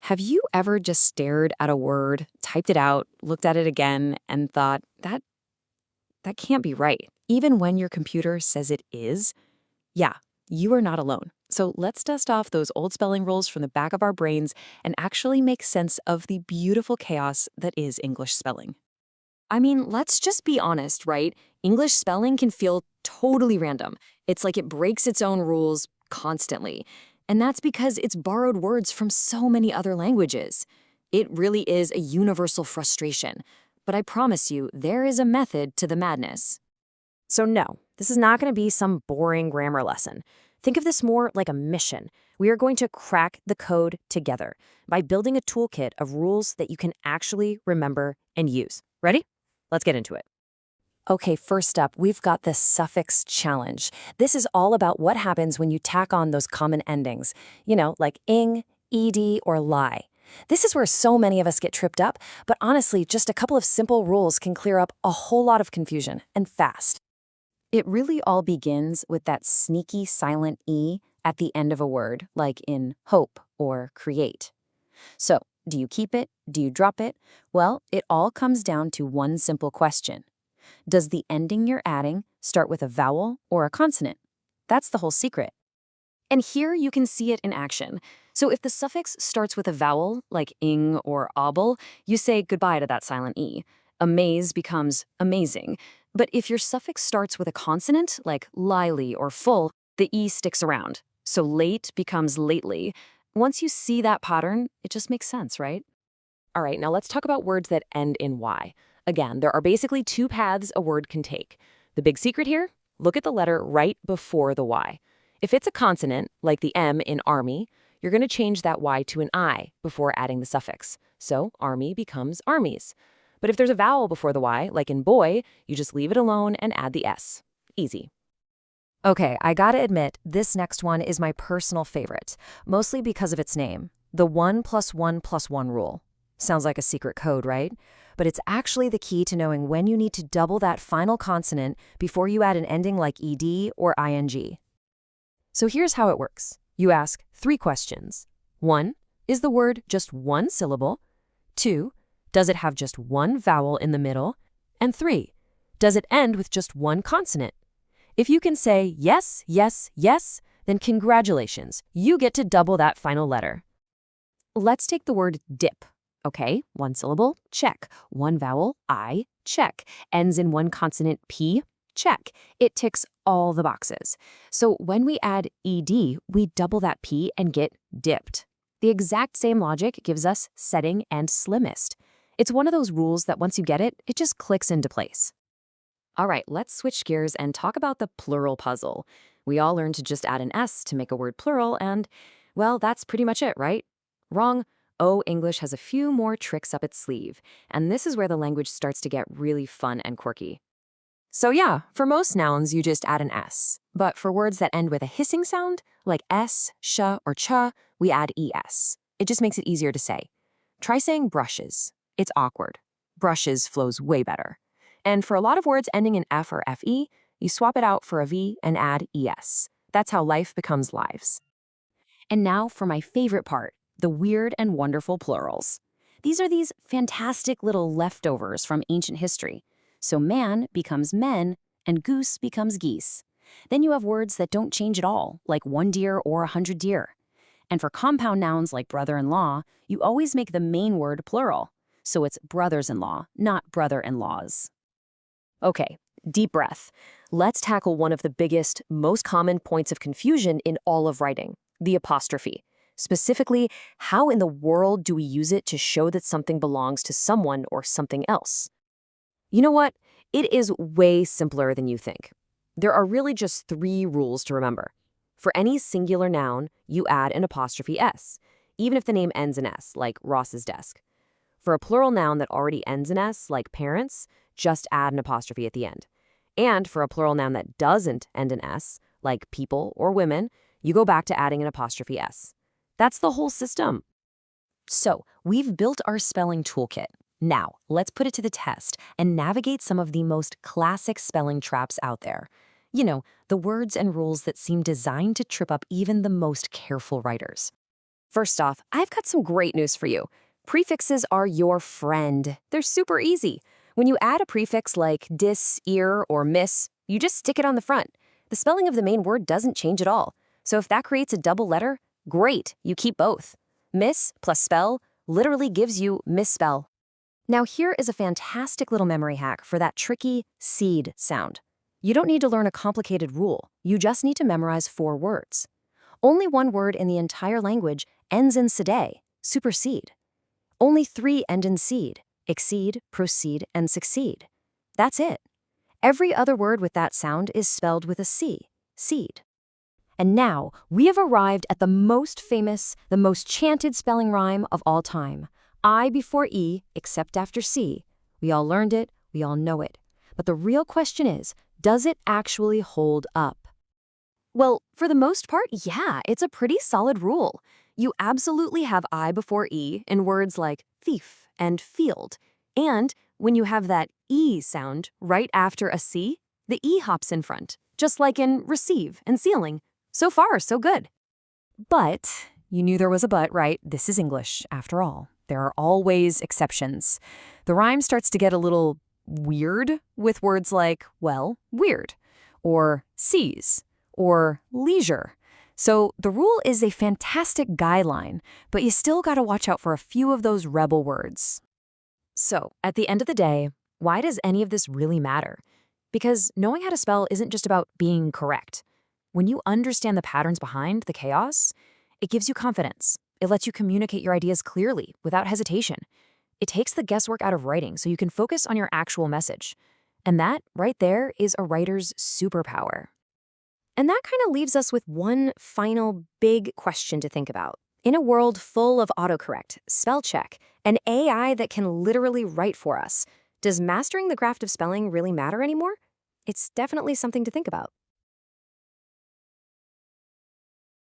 Have you ever just stared at a word, typed it out, looked at it again, and thought, that can't be right, even when your computer says it is? Yeah, you are not alone. So let's dust off those old spelling rules from the back of our brains and actually make sense of the beautiful chaos that is English spelling. I mean, let's just be honest, right? English spelling can feel totally random. It's like it breaks its own rules constantly. And that's because it's borrowed words from so many other languages. It really is a universal frustration. But I promise you, there is a method to the madness. So, no, this is not going to be some boring grammar lesson. Think of this more like a mission. We are going to crack the code together by building a toolkit of rules that you can actually remember and use. Ready? Let's get into it. Okay, first up, we've got the suffix challenge. This is all about what happens when you tack on those common endings, like ing, ed, or lie. This is where so many of us get tripped up, but honestly, just a couple of simple rules can clear up a whole lot of confusion, and fast. It really all begins with that sneaky silent E at the end of a word, like in hope or create. So, do you keep it? Do you drop it? Well, it all comes down to one simple question. Does the ending you're adding start with a vowel or a consonant? That's the whole secret. And here you can see it in action. So if the suffix starts with a vowel, like ing or obel, you say goodbye to that silent E. Amaze becomes amazing. But if your suffix starts with a consonant, like lively or full, the E sticks around. So late becomes lately. Once you see that pattern, it just makes sense, right? All right, now let's talk about words that end in Y. Again, there are basically two paths a word can take. The big secret here? Look at the letter right before the Y. If it's a consonant, like the M in army, you're going to change that Y to an I before adding the suffix. So army becomes armies. But if there's a vowel before the Y, like in boy, you just leave it alone and add the S. Easy. Okay, I gotta admit, this next one is my personal favorite, mostly because of its name, the 1 plus 1 plus 1 rule. Sounds like a secret code, right? But it's actually the key to knowing when you need to double that final consonant before you add an ending like ed or ing. So here's how it works. You ask 3 questions. 1, is the word just one syllable? 2, does it have just one vowel in the middle? And 3, does it end with just one consonant? If you can say yes, yes, yes, then congratulations, you get to double that final letter. Let's take the word dip. Okay, one syllable, check. One vowel, I, check. Ends in one consonant, P, check. It ticks all the boxes. So when we add ed, we double that P and get dipped. The exact same logic gives us setting and slimmest. It's one of those rules that once you get it, it just clicks into place. All right, let's switch gears and talk about the plural puzzle. We all learned to just add an S to make a word plural and, well, that's pretty much it, right? Wrong. Oh, English has a few more tricks up its sleeve, and this is where the language starts to get really fun and quirky. So yeah, for most nouns, you just add an S. But for words that end with a hissing sound, like s, sh, or ch, we add es. It just makes it easier to say. Try saying brushes. It's awkward. Brushes flows way better. And for a lot of words ending in F or FE, you swap it out for a V and add ES. That's how life becomes lives. And now for my favorite part, the weird and wonderful plurals. These are these fantastic little leftovers from ancient history. So man becomes men, and goose becomes geese. Then you have words that don't change at all, like 1 deer or 100 deer. And for compound nouns like brother-in-law, you always make the main word plural. So it's brothers-in-law, not brother-in-laws. Okay, deep breath. Let's tackle one of the biggest, most common points of confusion in all of writing, the apostrophe. Specifically, how in the world do we use it to show that something belongs to someone or something else? You know what? It is way simpler than you think. There are really just 3 rules to remember. For any singular noun, you add an apostrophe S, even if the name ends in S, like Ross's desk. For a plural noun that already ends in S, like parents, just add an apostrophe at the end. And for a plural noun that doesn't end in S, like people or women, you go back to adding an apostrophe S. That's the whole system. So, we've built our spelling toolkit. Now, let's put it to the test and navigate some of the most classic spelling traps out there. You know, the words and rules that seem designed to trip up even the most careful writers. First off, I've got some great news for you. Prefixes are your friend. They're super easy. When you add a prefix like dis, ear, or miss, you just stick it on the front. The spelling of the main word doesn't change at all. So if that creates a double letter, great, you keep both. Miss plus spell literally gives you misspell. Now here is a fantastic little memory hack for that tricky seed sound. You don't need to learn a complicated rule. You just need to memorize 4 words. Only one word in the entire language ends in sede, supersede. Only 3 end in seed, exceed, proceed, and succeed. That's it. Every other word with that sound is spelled with a C, seed. And now, we have arrived at the most famous, the most chanted spelling rhyme of all time. I before E, except after C. We all learned it, we all know it. But the real question is, does it actually hold up? Well, for the most part, yeah, it's a pretty solid rule. You absolutely have I before E in words like thief and field. And when you have that E sound right after a C, the E hops in front, just like in receive and ceiling. So far, so good. But, you knew there was a but, right? This is English, after all. There are always exceptions. The rhyme starts to get a little weird with words like, well, weird, or seas, or leisure. So the rule is a fantastic guideline, but you still gotta watch out for a few of those rebel words. So, at the end of the day, why does any of this really matter? Because knowing how to spell isn't just about being correct. When you understand the patterns behind the chaos, it gives you confidence. It lets you communicate your ideas clearly, without hesitation. It takes the guesswork out of writing so you can focus on your actual message. And that, right there, is a writer's superpower. And that kind of leaves us with one final big question to think about. In a world full of autocorrect, spell check, and AI that can literally write for us, does mastering the craft of spelling really matter anymore? It's definitely something to think about.